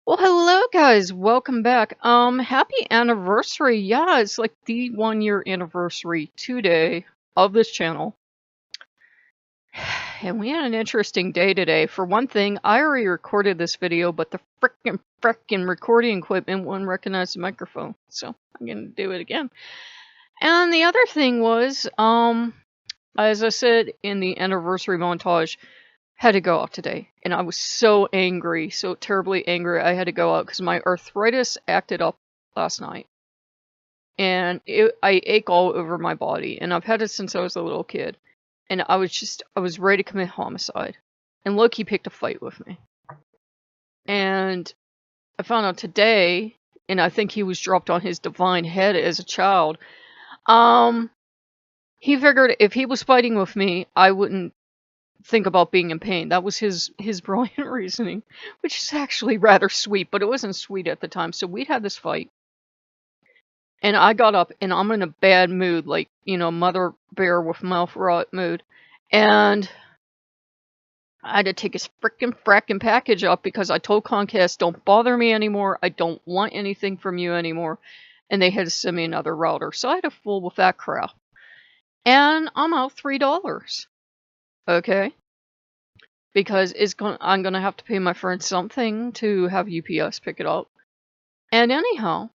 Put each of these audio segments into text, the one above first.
Well, hello guys, welcome back. Happy anniversary. Yeah, it's like the 1 year anniversary today of this channel. And we had an interesting day today. For one thing, I already recorded this video, but the frickin' recording equipment wouldn't recognize the microphone. So I'm gonna do it again. And the other thing was, as I said in the anniversary montage, had to go out today, and I was so angry, so terribly angry. I had to go out because my arthritis acted up last night, and I ache all over my body, and I've had it since I was a little kid, and I was ready to commit homicide, and Loki picked a fight with me, and I found out today, and I think he was dropped on his divine head as a child. He figured if he was fighting with me, I wouldn't think about being in pain. That was his brilliant reasoning, which is actually rather sweet, but it wasn't sweet at the time. So we'd had this fight, and I got up, and I'm in a bad mood, like, you know, mother bear with mouth rot mood, and I had to take his frackin' package up because I told Comcast, don't bother me anymore, I don't want anything from you anymore, and they had to send me another router, so I had to fool with that crap, and I'm out $3. Okay, because I'm gonna have to pay my friend something to have UPS pick it up. And anyhow,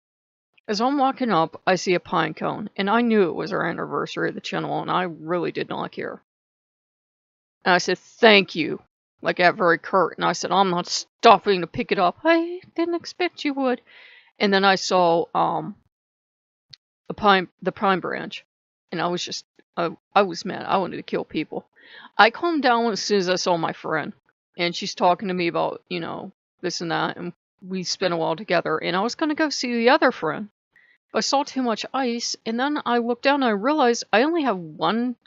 as I'm walking up, I see a pine cone, and I knew it was our anniversary of the channel, and I really did not care. And I said, "Thank you," like that, very curt. And I said, "I'm not stopping to pick it up. I didn't expect you would." And then I saw the pine branch, and I was just I was mad. I wanted to kill people. I calmed down as soon as I saw my friend, and she's talking to me about, you know, this and that, and we spent a while together, and I was going to go see the other friend. But I saw too much ice, and then I looked down and I realized I only have one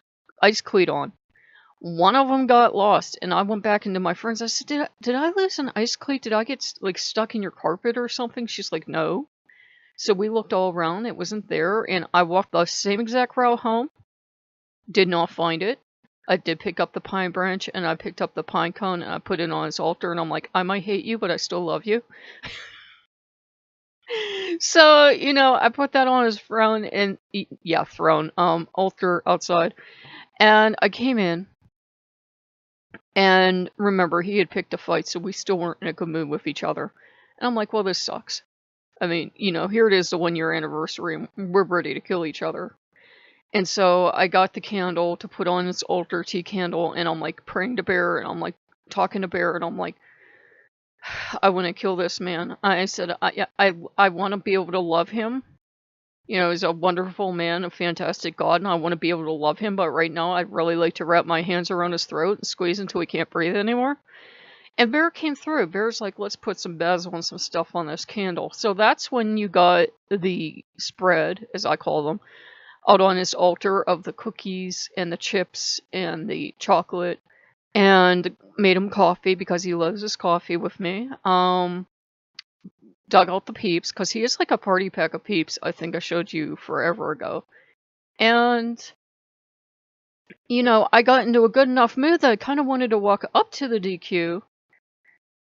ice cleat on. One of them got lost, and I went back into my friends. I said, did I lose an ice cleat? Did I get, like, stuck in your carpet or something? She's like, no. So we looked all around. It wasn't there, and I walked the same exact route home. Did not find it. I did pick up the pine branch, and I picked up the pine cone, and I put it on his altar, and I'm like, I might hate you, but I still love you. So, you know, I put that on his throne, and, yeah, throne, altar outside, and I came in, and remember, he had picked a fight, so we still weren't in a good mood with each other, and I'm like, well, this sucks. I mean, you know, here it is, the 1 year anniversary, and we're ready to kill each other. And so I got the candle to put on this altar, tea candle, and I'm like praying to Bear, and I'm like talking to Bear, and I'm like, I want to kill this man. I said, I want to be able to love him. You know, he's a wonderful man, a fantastic God, and I want to be able to love him, but right now I'd really like to wrap my hands around his throat and squeeze until he can't breathe anymore. And Bear came through. Bear's like, let's put some bezel and some stuff on this candle. So that's when you got the spread, as I call them, out on his altar of the cookies and the chips and the chocolate, and made him coffee because he loves his coffee with me. Dug out the peeps because he is like a party pack of peeps. I think I showed you forever ago. And, you know, I got into a good enough mood that I kind of wanted to walk up to the DQ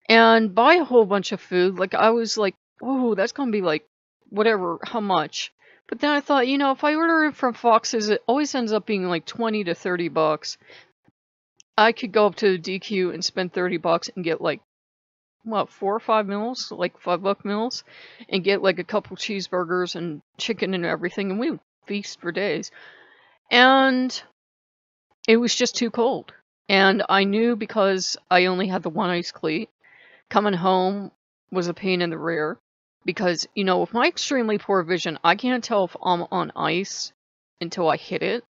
and buy a whole bunch of food. Like, I was like, oh, that's gonna be like, whatever, how much? But then I thought, you know, if I order it from Fox's, it always ends up being like 20 to 30 bucks. I could go up to the DQ and spend 30 bucks and get like, what, 4 or 5 meals? Like $5 meals? And get like a couple cheeseburgers and chicken and everything, and we would feast for days. And it was just too cold. And I knew, because I only had the one ice cleat, coming home was a pain in the rear. Because, you know, with my extremely poor vision, I can't tell if I'm on ice until I hit it.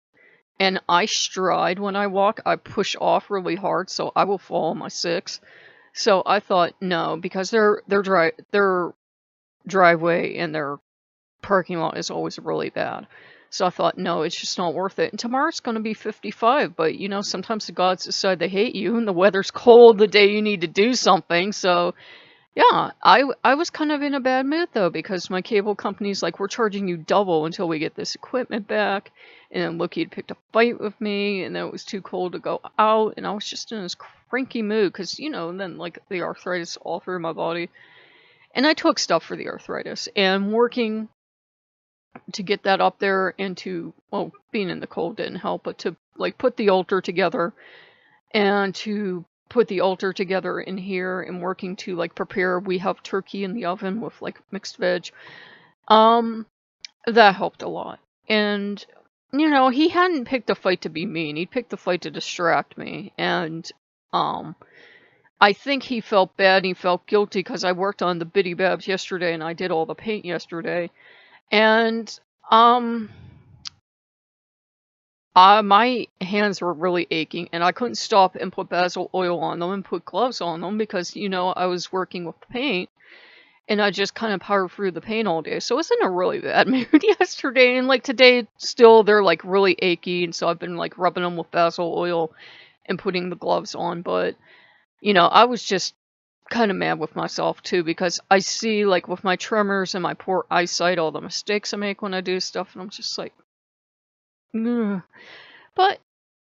And I stride when I walk. I push off really hard, so I will fall on my 6. So I thought, no, because their driveway and their parking lot is always really bad. So I thought, no, it's just not worth it. And tomorrow's going to be 55, but, you know, sometimes the gods decide they hate you, and the weather's cold the day you need to do something, so... Yeah, I was kind of in a bad mood, though, because my cable company's like, we're charging you double until we get this equipment back, and then Loki had picked a fight with me, and then it was too cold to go out, and I was just in this cranky mood, because, you know, and then, like, the arthritis all through my body, And I took stuff for the arthritis, and working to get that up there and to, well, being in the cold didn't help, but to like put the altar together and to put the altar together in here and working to like prepare. We have turkey in the oven with like mixed veg. That helped a lot. And you know, he hadn't picked a fight to be mean. He picked the fight to distract me. And I think he felt bad. He felt guilty because I worked on the Biddy Babs yesterday and I did all the paint yesterday. And my hands were really aching, and I couldn't stop and put basil oil on them and put gloves on them because, you know, I was working with the paint, and I just kind of powered through the paint all day. So I was in a really bad mood yesterday, and like today, still they're like really achy, and so I've been like rubbing them with basil oil and putting the gloves on. But, you know, I was just kind of mad with myself too because I see like with my tremors and my poor eyesight all the mistakes I make when I do stuff, and I'm just like, ugh. But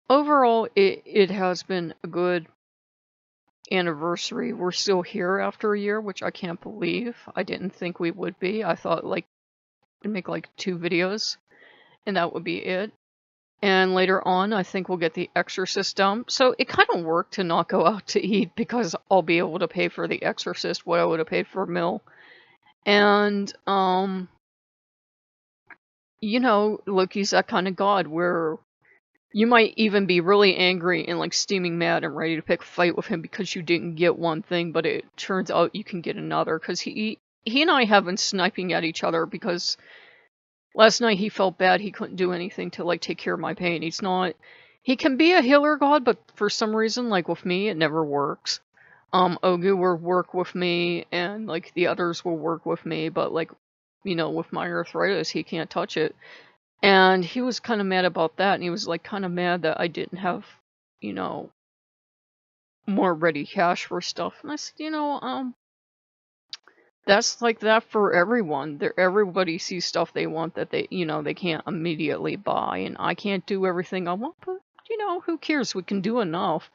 overall, it has been a good anniversary. We're still here after a year, which I can't believe. I didn't think we would be. I thought like we'd make like 2 videos and that would be it. And later on, I think we'll get The Exorcist done. So it kind of worked to not go out to eat because I'll be able to pay for The Exorcist what I would have paid for a meal. And, you know, Loki's that kind of god where you might even be really angry and like steaming mad and ready to pick a fight with him because you didn't get one thing, but it turns out you can get another. Because he and I have been sniping at each other because last night he felt bad he couldn't do anything to like take care of my pain. He can be a healer god, but for some reason, like with me, it never works. Ogu will work with me and like the others will work with me, but like, you know, with my arthritis, he can't touch it. And he was kind of mad about that, and he was like kind of mad that I didn't have, you know, more ready cash for stuff. And I said, you know, that's like that for everyone. Everybody sees stuff they want that they, you know, they can't immediately buy, and I can't do everything I want, but, you know, who cares? We can do enough.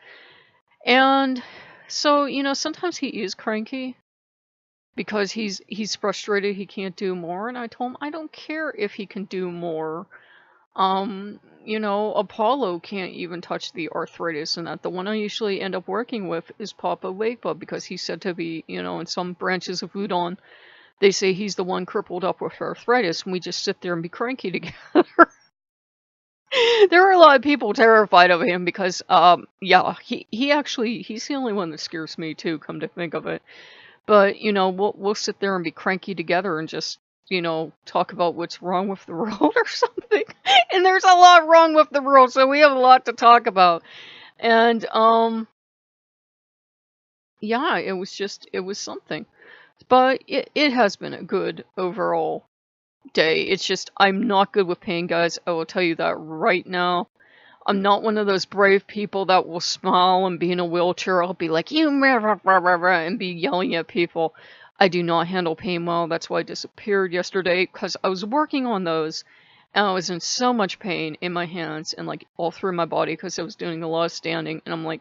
And so, you know, sometimes he is cranky because he's frustrated he can't do more, and I told him I don't care if he can do more. You know, Apollo can't even touch the arthritis, and that the one I usually end up working with is Papa Wakeba because he's said to be, you know, in some branches of Udon, they say he's the one crippled up with arthritis, and we just sit there and be cranky together. There are a lot of people terrified of him because, yeah, he's the only one that scares me too, come to think of it. But, you know, we'll sit there and be cranky together and just, you know, talk about what's wrong with the world or something. And there's a lot wrong with the world, so we have a lot to talk about. And, yeah, it was something. But it has been a good overall day. It's just, I'm not good with pain, guys. I will tell you that right now. I'm not one of those brave people that will smile and be in a wheelchair. I'll be like, you and be yelling at people. I do not handle pain well. That's why I disappeared yesterday, because I was working on those, and I was in so much pain in my hands and like all through my body because I was doing a lot of standing. And I'm like,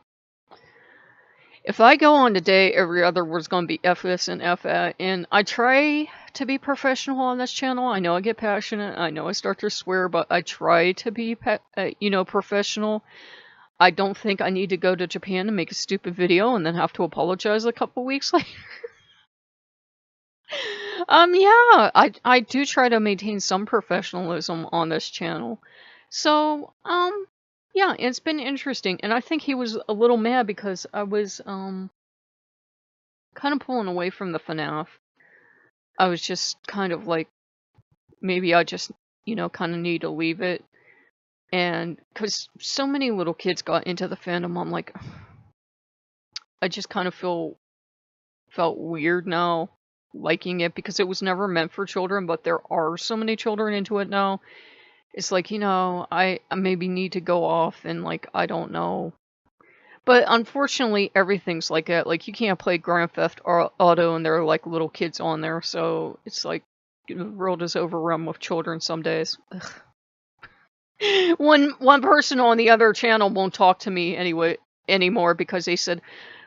if I go on today, every other word's going to be F this and F that. And I try to be professional on this channel. I know I get passionate. I know I start to swear, but I try to be, you know, professional. I don't think I need to go to Japan and make a stupid video and then have to apologize a couple weeks later. Yeah, I do try to maintain some professionalism on this channel. So, yeah, it's been interesting, and I think he was a little mad because I was, kind of pulling away from the FNAF. I was just kind of like, maybe I just, you know, kind of need to leave it. And, because so many little kids got into the fandom, I'm like, I just kind of felt weird now liking it, because it was never meant for children, but there are so many children into it now. It's like, you know, I maybe need to go off and, like, I don't know. But unfortunately, everything's like that. Like, you can't play Grand Theft Auto and there are, like, little kids on there. So it's like, the world is overrun with children some days. One person on the other channel won't talk to me anymore because they said,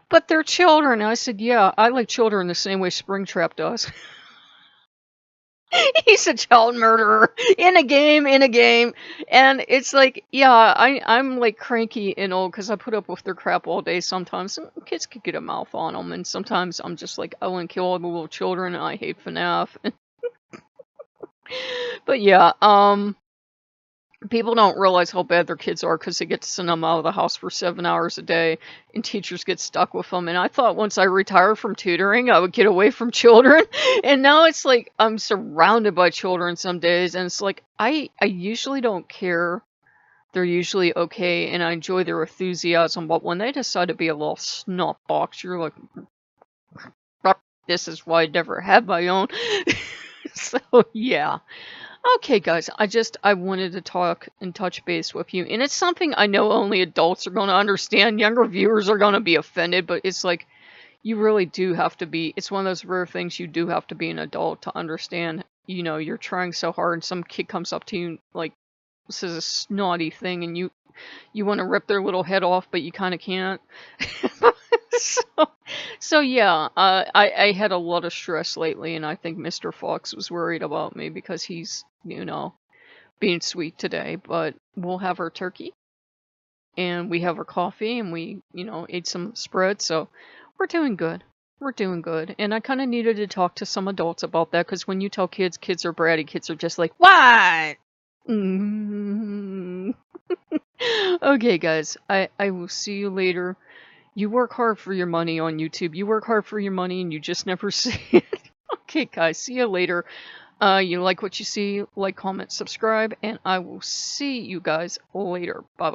But they're children. I said, yeah, I like children the same way Springtrap does. He's a child murderer in a game, and it's like, yeah, I'm like cranky and old because I put up with their crap all day. Sometimes some kids could get a mouth on them, and sometimes I'm just like, I want to kill all the little children. And I hate FNAF, but yeah, people don't realize how bad their kids are because they get to send them out of the house for 7 hours a day, and teachers get stuck with them. And I thought once I retired from tutoring, I would get away from children. And now it's like I'm surrounded by children some days, and it's like I usually don't care. They're usually okay, and I enjoy their enthusiasm. But when they decide to be a little snot box, you're like, this is why I never had my own. So yeah. Okay, guys, I wanted to talk and touch base with you, and it's something I know only adults are going to understand. Younger viewers are going to be offended, but it's like, you really do have to be, it's one of those rare things you do have to be an adult to understand. You know, you're trying so hard, and some kid comes up to you, like, says a snotty thing, and you want to rip their little head off, but you kind of can't. So yeah, I had a lot of stress lately, and I think Mr. Fox was worried about me because he's, being sweet today. But we'll have our turkey, and we have our coffee, and we, ate some spread, so we're doing good. We're doing good. And I kind of needed to talk to some adults about that, because when you tell kids are bratty, kids are just like, what? Okay, guys, I will see you later. You work hard for your money on YouTube. You work hard for your money, and you just never see it. Okay, guys, see you later. You like what you see, like, comment, subscribe, and I will see you guys later. Bye-bye.